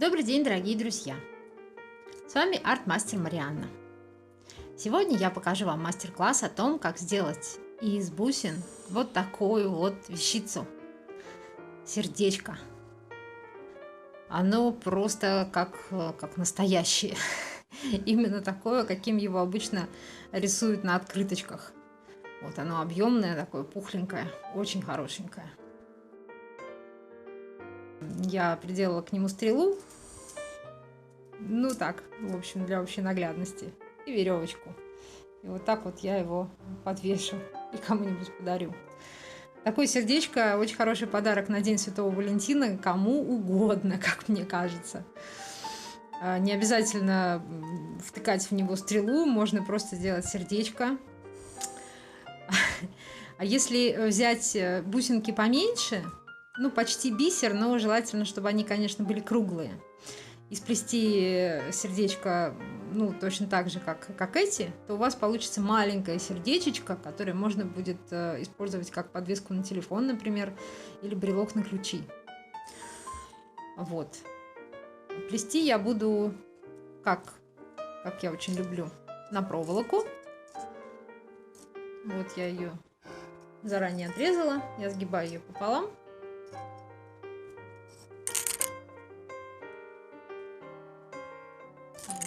Добрый день, дорогие друзья! С вами арт-мастер Марианна. Сегодня я покажу вам мастер-класс о том, как сделать из бусин вот такую вот вещицу. Сердечко. Оно просто как настоящее. Именно такое, каким его обычно рисуют на открыточках. Вот оно объемное, такое пухленькое, очень хорошенькое. Я приделала к нему стрелу, ну так, в общем, для общей наглядности, и веревочку. И вот так вот я его подвешу и кому-нибудь подарю. Такое сердечко очень хороший подарок на День Святого Валентина кому угодно, как мне кажется. Не обязательно втыкать в него стрелу, можно просто сделать сердечко. А если взять бусинки поменьше, ну почти бисер, но желательно, чтобы они, конечно, были круглые, и сплести сердечко, ну, точно так же, как эти, то у вас получится маленькое сердечечко, которое можно будет использовать как подвеску на телефон, например, или брелок на ключи. Вот. Плести я буду, как я очень люблю, на проволоку. Вот я ее заранее отрезала, я сгибаю ее пополам.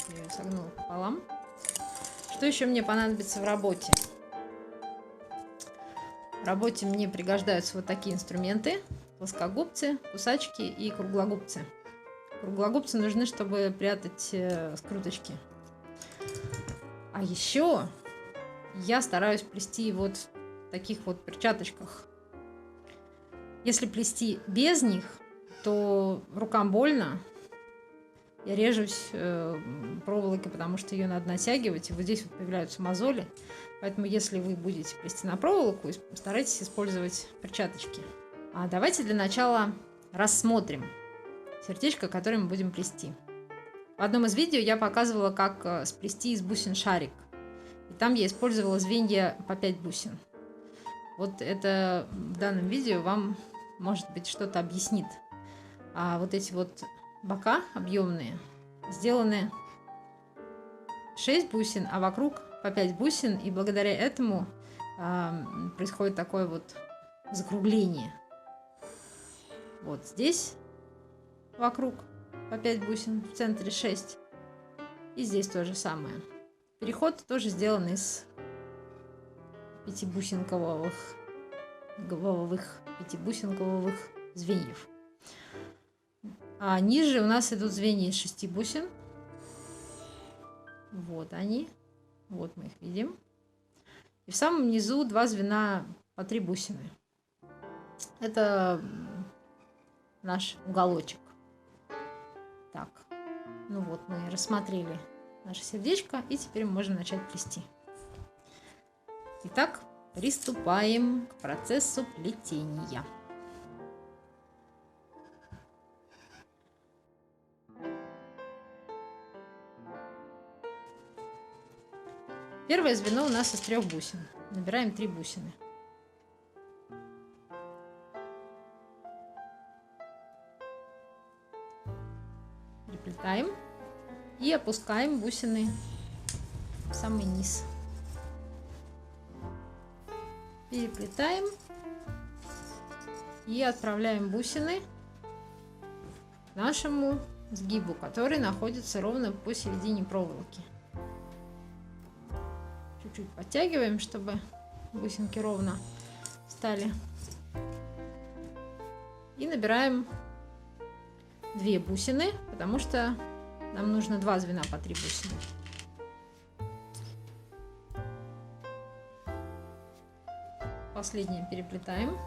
Я ее согнула пополам. Что еще мне понадобится в работе? В работе мне пригождаются вот такие инструменты: плоскогубцы, кусачки и круглогубцы. Круглогубцы нужны, чтобы прятать скруточки. А еще я стараюсь плести вот в таких вот перчаточках. Если плести без них, то рукам больно. Я режусь проволокой, потому что ее надо натягивать, и вот здесь вот появляются мозоли. Поэтому, если вы будете плести на проволоку, старайтесь использовать перчаточки. А давайте для начала рассмотрим сердечко, которое мы будем плести. В одном из видео я показывала, как сплести из бусин шарик. И там я использовала звенья по 5 бусин. Вот это в данном видео вам, может быть, что-то объяснит. А вот эти вот бока объемные сделаны 6 бусин, а вокруг по 5 бусин, и благодаря этому происходит такое вот закругление. Вот здесь вокруг по 5 бусин, в центре 6, и здесь то же самое. Переход тоже сделан из 5-бусинковых звеньев. А ниже у нас идут звенья из 6 бусин. Вот они. Вот мы их видим. И в самом низу 2 звена по 3 бусины. Это наш уголочек. Так, ну вот мы рассмотрели наше сердечко, и теперь мы можем начать плести. Итак, приступаем к процессу плетения. Первое звено у нас из 3 бусин. Набираем 3 бусины. Переплетаем и опускаем бусины в самый низ. Переплетаем и отправляем бусины к нашему сгибу, который находится ровно посередине проволоки. Чуть-чуть подтягиваем, чтобы бусинки ровно стали. И набираем 2 бусины, потому что нам нужно 2 звена по 3 бусины. Последнее переплетаем.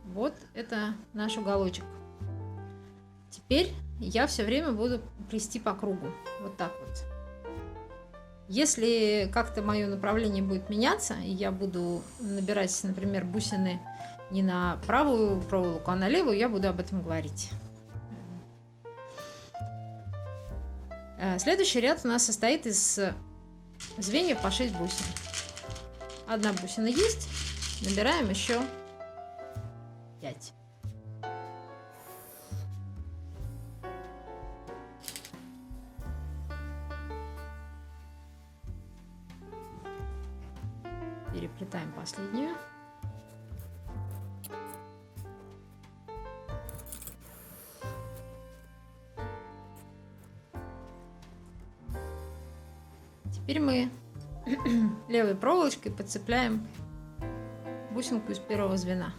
Вот это наш уголочек. Теперь я все время буду плести по кругу. Вот так вот. Если как-то мое направление будет меняться, и я буду набирать, например, бусины не на правую проволоку, а на левую, я буду об этом говорить. Следующий ряд у нас состоит из звеньев по 6 бусин. Одна бусина есть, набираем еще 5. Переплетаем последнюю. Теперь мы левой проволочкой подцепляем бусинку из первого звена.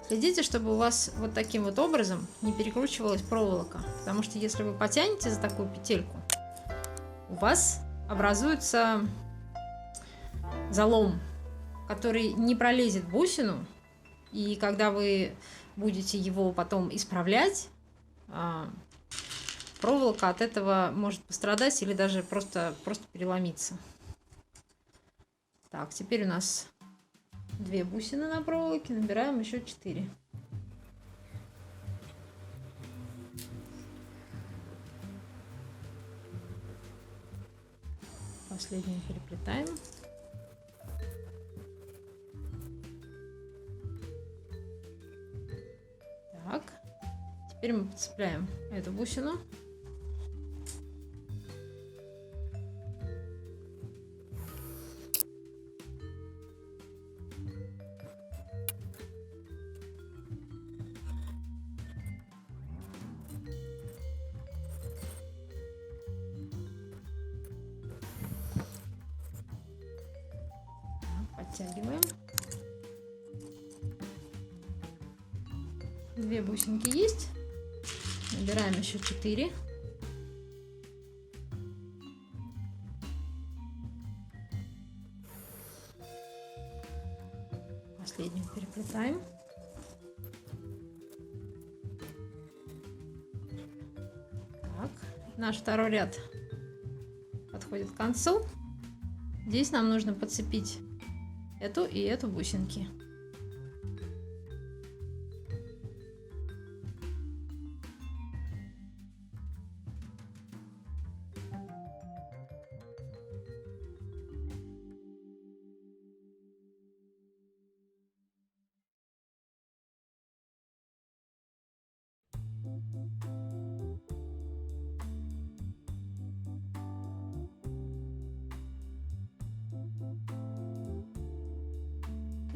Следите, чтобы у вас вот таким вот образом не перекручивалась проволока, потому что если вы потянете за такую петельку, у вас образуется залом, который не пролезет в бусину, и когда вы будете его потом исправлять, проволока от этого может пострадать или даже просто переломиться. Так, теперь у нас 2 бусины на проволоке, набираем еще 4. Последнюю переплетаем. Так, теперь мы подцепляем эту бусину. Подтягиваем. 2 бусинки есть. Набираем еще 4. Последнюю переплетаем. Так, наш второй ряд подходит к концу. Здесь нам нужно подцепить эту и эту бусинки.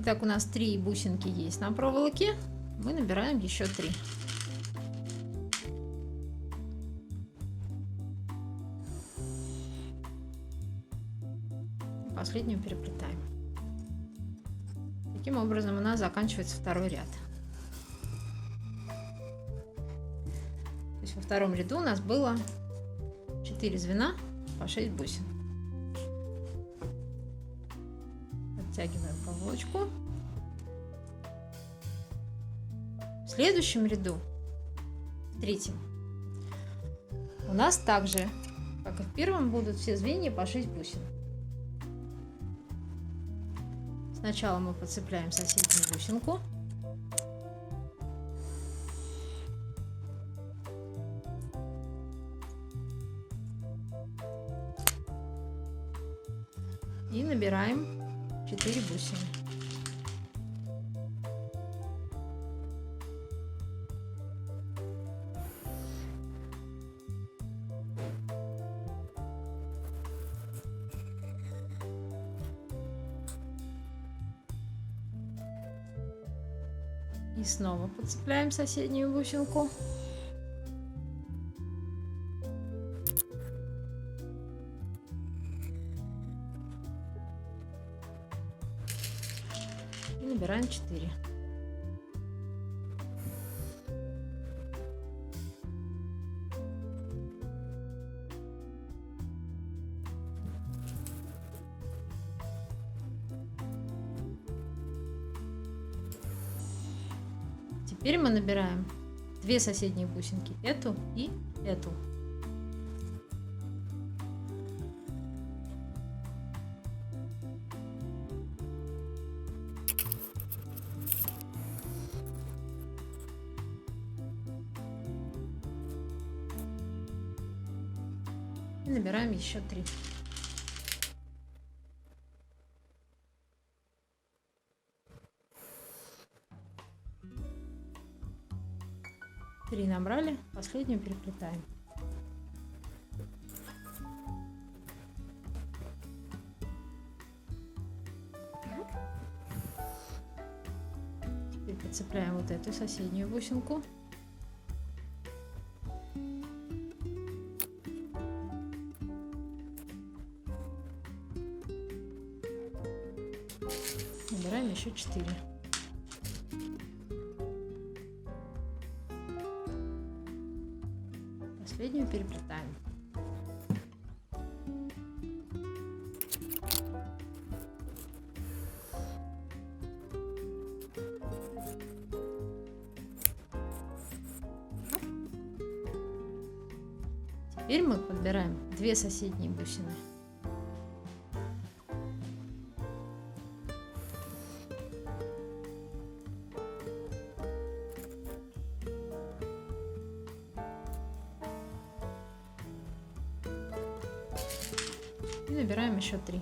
Итак, у нас 3 бусинки есть на проволоке. Мы набираем еще 3. Последнюю переплетаем. Таким образом у нас заканчивается второй ряд. То есть во втором ряду у нас было 4 звена по 6 бусин. Подтягиваем проволочку. В следующем ряду, в третьем, у нас также, как и в первом, будут все звенья по 6 бусин. Сначала мы подцепляем соседнюю бусинку. И набираем 4 бусины. И снова подцепляем соседнюю бусинку. И набираем 4. Теперь мы набираем 2 соседние бусинки, эту и эту. И набираем еще 3. Три набрали, последнюю переплетаем. Теперь подцепляем вот эту соседнюю бусинку. Набираем еще 4. Последнюю переплетаем. Теперь мы подбираем 2 соседние бусины. И набираем еще 3.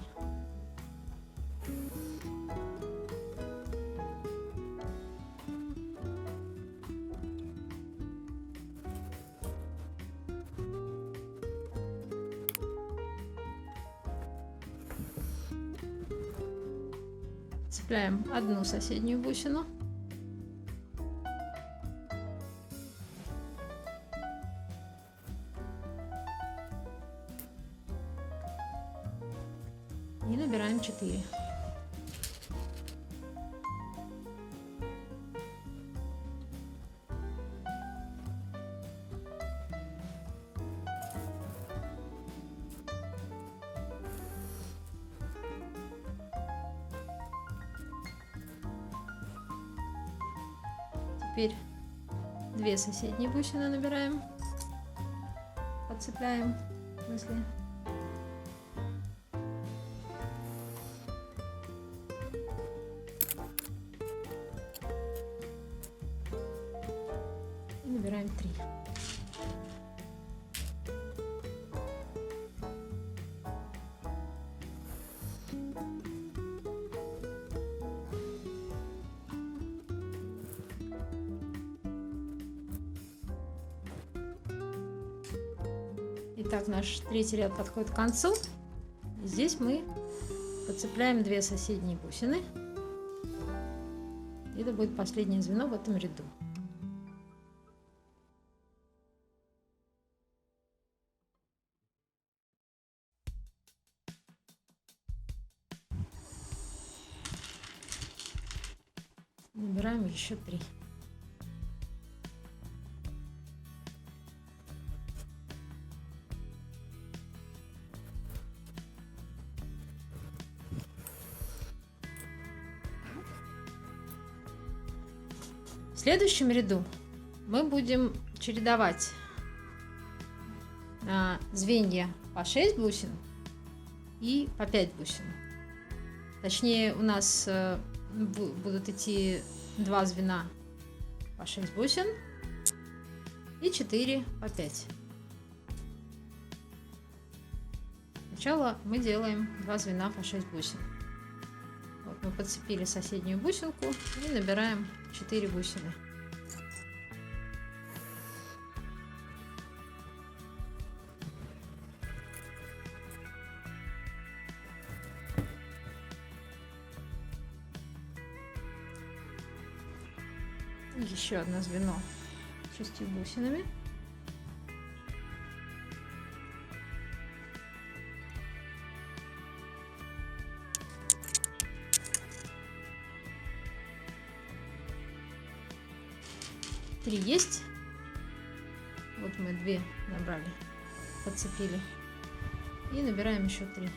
Цепляем одну соседнюю бусину. И набираем 4. Теперь 2 соседние бусины набираем, подцепляем, в смысле. И набираем 3. Итак, наш третий ряд подходит к концу. И здесь мы подцепляем 2 соседние бусины. Это будет последнее звено в этом ряду. Набираем еще 3. В следующем ряду мы будем чередовать звенья по 6 бусин и по 5 бусин. Точнее, у нас будут идти 2 звена по 6 бусин и 4 по 5. Сначала мы делаем 2 звена по 6 бусин. Вот мы подцепили соседнюю бусинку и набираем 4 бусины. Еще одно звено 6 бусинами. Три есть. Вот мы 2 набрали, подцепили. И набираем еще 3.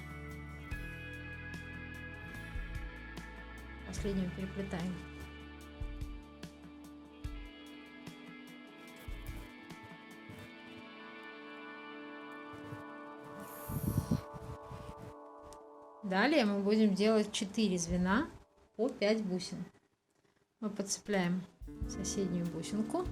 Последнюю переплетаем. Далее мы будем делать 4 звена по 5 бусин. Мы подцепляем соседнюю бусинку.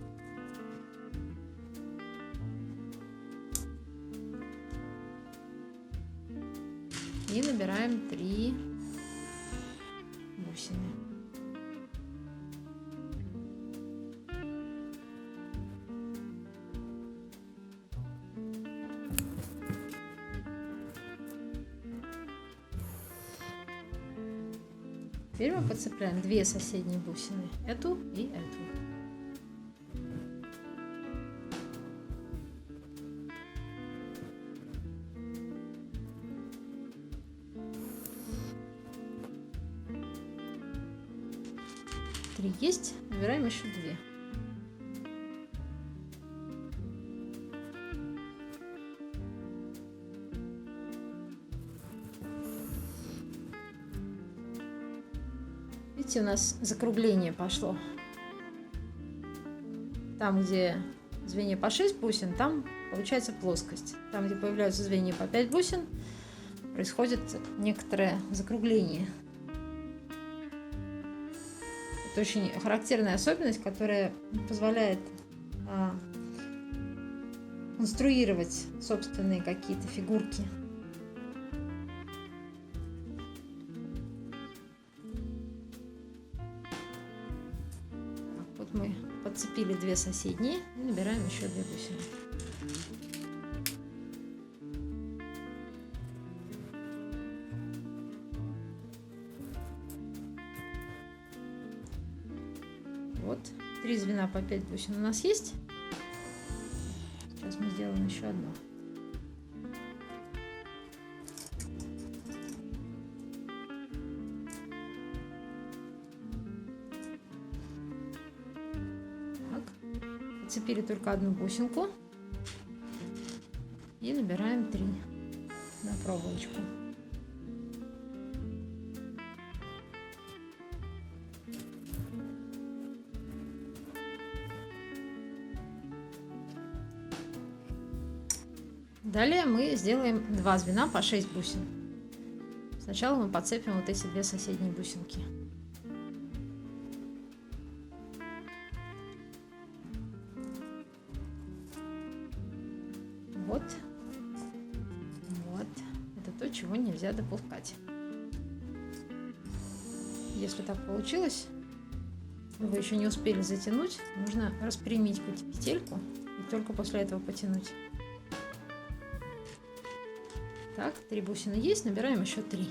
и набираем 3 бусины. Теперь мы подцепляем 2 соседние бусины, эту и эту. Три есть, набираем еще 2. Видите, у нас закругление пошло. Там, где звенья по 6 бусин, там получается плоскость. Там, где появляются звенья по 5 бусин, происходит некоторое закругление. Это очень характерная особенность, которая позволяет конструировать собственные какие-то фигурки. Вот мы подцепили 2 соседние и набираем еще 2 бусины. Вот 3 звена по 5 бусин у нас есть. Сейчас мы сделаем еще одно. Подцепили только одну бусинку и набираем 3 на проволочку. Далее мы сделаем 2 звена по 6 бусин. Сначала мы подцепим вот эти 2 соседние бусинки. Вот. Это то, чего нельзя допускать. Если так получилось, вы еще не успели затянуть, нужно распрямить петельку и только после этого потянуть. Так, 3 бусины есть, набираем еще 3.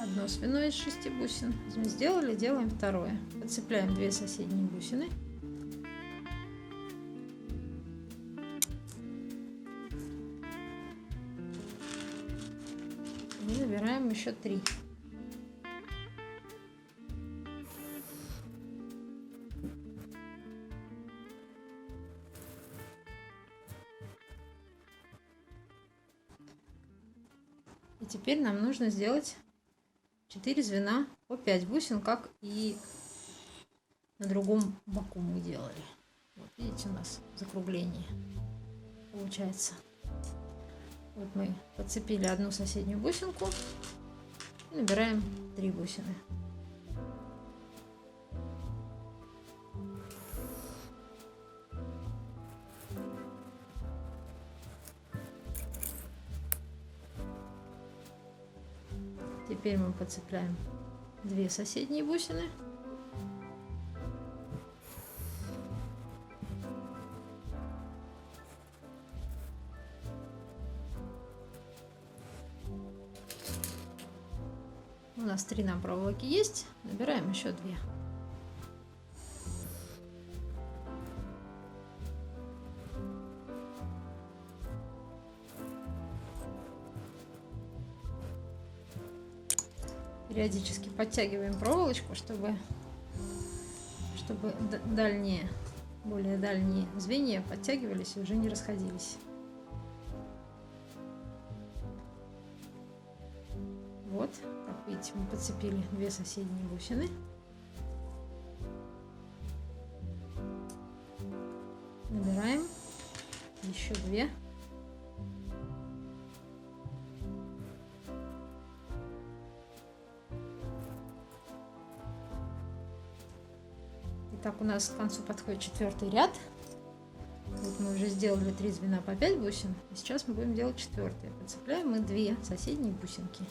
Одно звено из 6 бусин мы сделали, делаем второе. Подцепляем 2 соседние бусины. И набираем еще 3. И теперь нам нужно сделать 4 звена по 5 бусин, как и на другом боку мы делали. Вот видите, у нас закругление получается. Вот мы подцепили одну соседнюю бусинку и набираем 3 бусины. Теперь мы подцепляем 2 соседние бусины. У нас 3 на проволоке есть, набираем еще 2. Периодически подтягиваем проволочку, чтобы более дальние звенья подтягивались и уже не расходились. Вот, как видите, мы подцепили 2 соседние бусины. Набираем еще 2. как у нас к концу подходит 4-й ряд. Вот мы уже сделали 3 звена по 5 бусин. И сейчас мы будем делать 4-е. Подцепляем мы 2 соседние бусинки.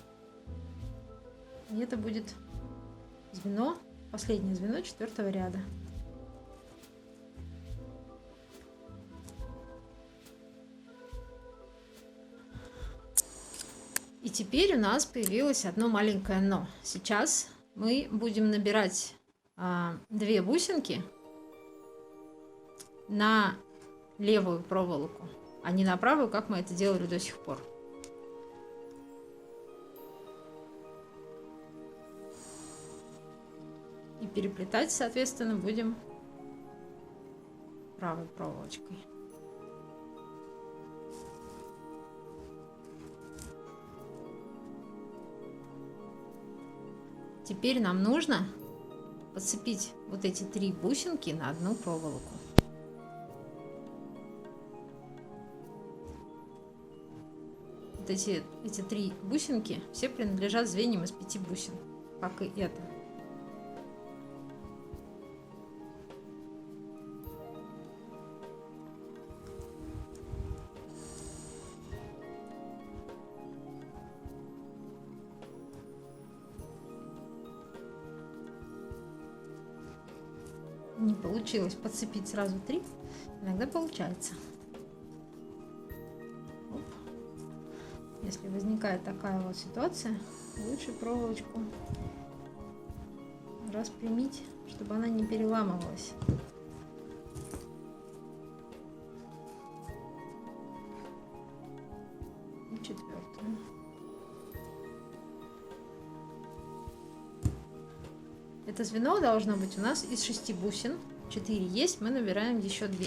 И это будет звено, последнее звено 4-го ряда. И теперь у нас появилось одно маленькое но. Сейчас мы будем набирать 2 бусинки на левую проволоку, а не на правую, как мы это делали до сих пор. И переплетать, соответственно, будем правой проволочкой. Теперь нам нужно подцепить вот эти 3 бусинки на одну проволоку. Вот эти 3 бусинки все принадлежат звеньям из 5 бусин, как и это. Не получилось подцепить сразу 3, иногда получается. Оп. Если возникает такая вот ситуация, лучше проволочку распрямить, чтобы она не переламывалась. И 4-ю. Это звено должно быть у нас из 6 бусин. 4 есть, мы набираем еще 2.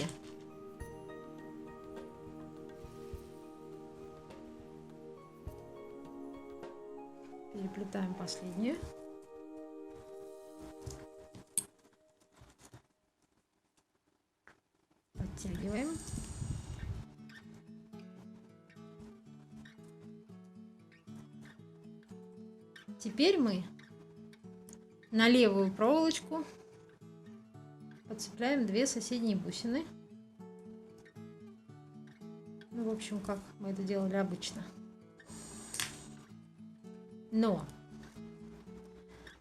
Переплетаем последнюю. Подтягиваем. Теперь мы на левую проволочку подцепляем 2 соседние бусины. Ну, в общем, как мы это делали обычно. Но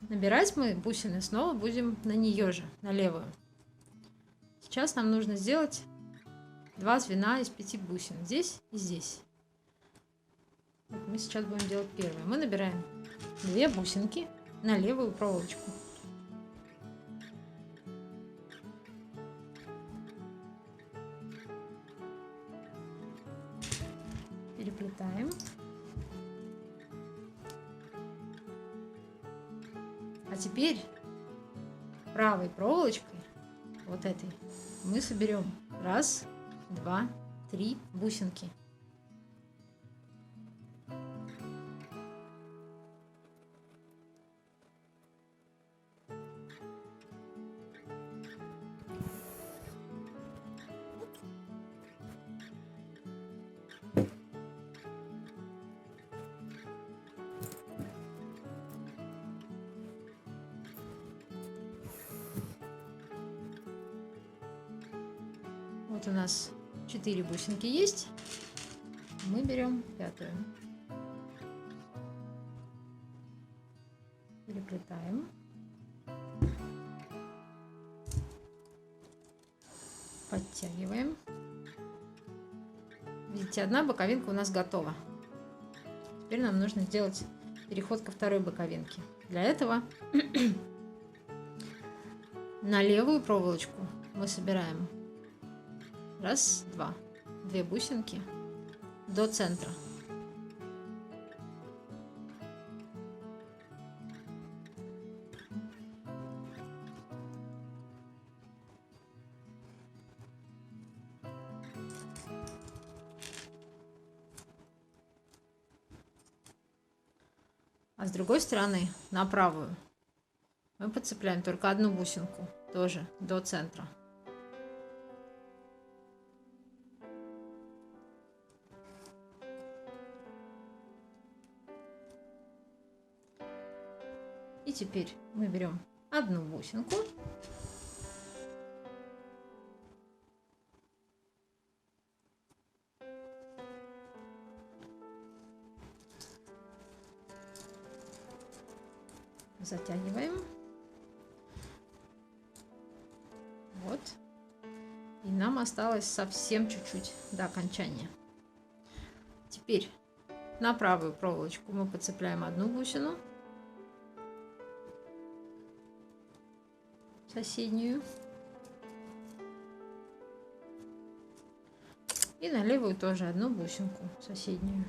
набирать мы бусины снова будем на нее же, на левую. Сейчас нам нужно сделать 2 звена из 5 бусин. Здесь и здесь. Вот мы сейчас будем делать первое. Мы набираем 2 бусинки на левую проволочку. Переплетаем. А теперь правой проволочкой, вот этой, мы соберем 1, 2, 3 бусинки. Вот у нас 4 бусинки есть. Мы берем 5-ю. Переплетаем. Подтягиваем. Видите, одна боковинка у нас готова. Теперь нам нужно сделать переход ко второй боковинке. Для этого на левую проволочку мы собираем 1, 2, 2 бусинки до центра. А с другой стороны, на правую, мы подцепляем только одну бусинку, тоже до центра. И теперь мы берем одну бусинку затягиваем. Вот. И нам осталось совсем чуть-чуть до окончания. Теперь на правую проволочку мы подцепляем одну бусину, соседнюю, и на левую тоже одну бусинку, соседнюю.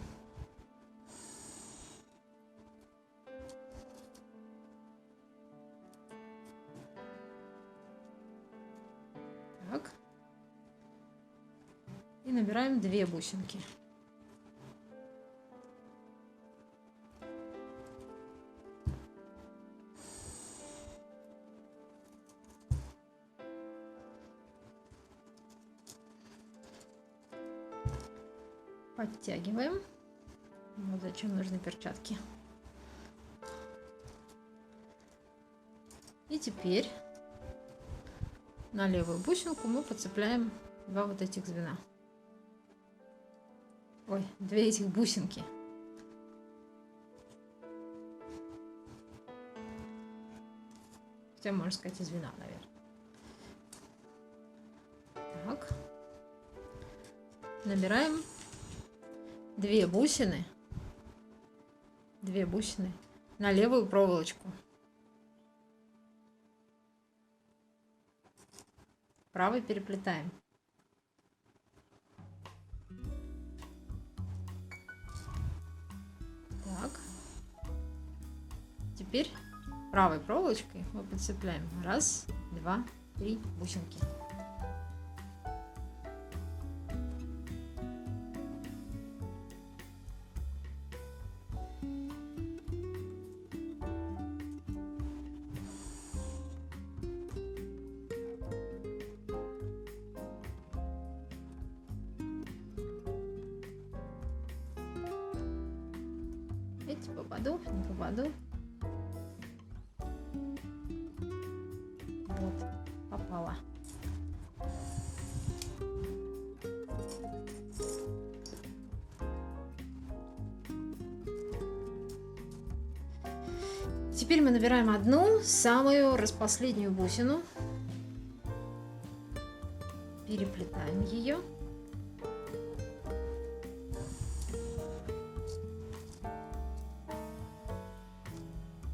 Так. И набираем 2 бусинки. Подтягиваем. Вот зачем нужны перчатки. И теперь на левую бусинку мы подцепляем 2 вот этих звена. Ой, 2 этих бусинки. Хотя, можно сказать, и звена, наверное. Так. Набираем 2 бусины. 2 бусины на левую проволочку. Правой переплетаем. Так. Теперь правой проволочкой мы подцепляем 1, 2, 3 бусинки. Видите, попаду, не попаду. Вот, попала. Теперь мы набираем одну, самую распоследнюю бусину, переплетаем ее.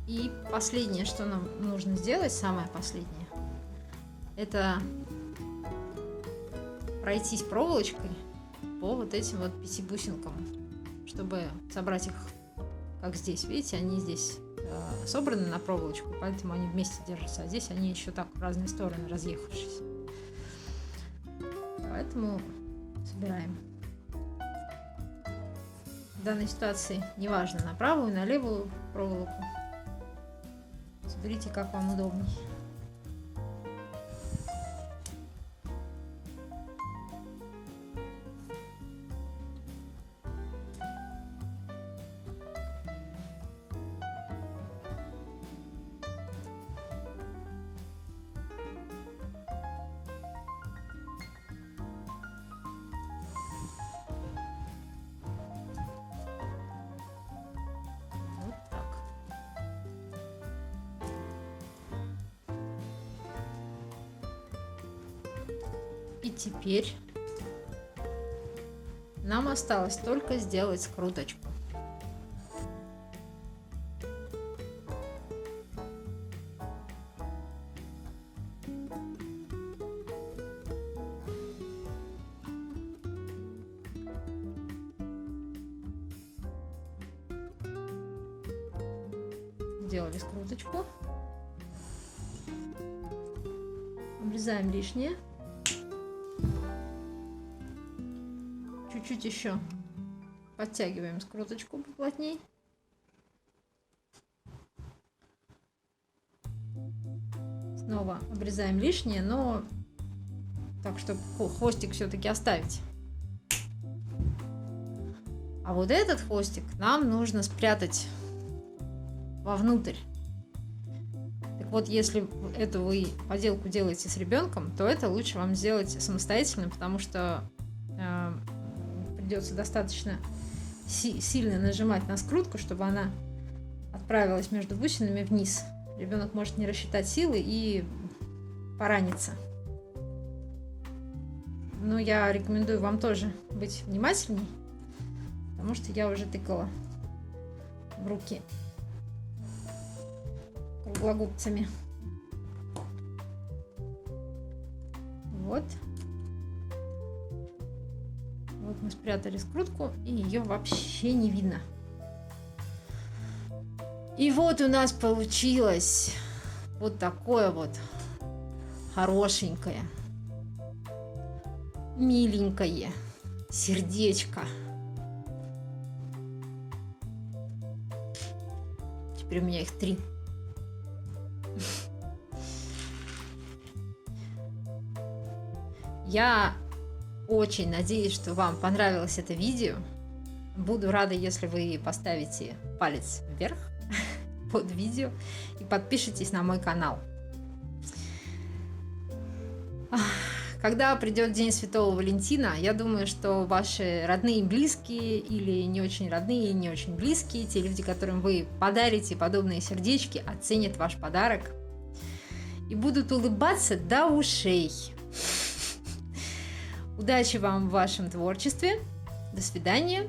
И последнее, что нам нужно сделать, самое последнее, это пройтись проволочкой по вот этим вот 5 бусинкам, чтобы собрать их, как здесь. Видите, они здесь собраны на проволочку, поэтому они вместе держатся, а здесь они еще так в разные стороны разъехавшись. Поэтому собираем. В данной ситуации неважно, на правую, на левую проволоку. Соберите, как вам удобней. И теперь нам осталось только сделать скруточку. Сделали скруточку. Обрезаем лишнее. Чуть-чуть еще подтягиваем скруточку поплотней. Снова обрезаем лишнее, но так, чтобы хвостик все-таки оставить. А вот этот хвостик нам нужно спрятать вовнутрь. Так вот, если эту вы поделку делаете с ребенком, то это лучше вам сделать самостоятельно, потому что придется достаточно сильно нажимать на скрутку, чтобы она отправилась между бусинами вниз. Ребенок может не рассчитать силы и пораниться. Но я рекомендую вам тоже быть внимательней, потому что я уже тыкала в руки круглогубцами. Вот. Вот мы спрятали скрутку, и ее вообще не видно. И вот у нас получилось вот такое вот хорошенькое, миленькое сердечко. Теперь у меня их 3. Я очень надеюсь, что вам понравилось это видео. Буду рада, если вы поставите палец вверх под видео и подпишитесь на мой канал. Когда придет День Святого Валентина, я думаю, что ваши родные и близкие, или не очень родные и не очень близкие, те люди, которым вы подарите подобные сердечки, оценят ваш подарок и будут улыбаться до ушей. Удачи вам в вашем творчестве. До свидания.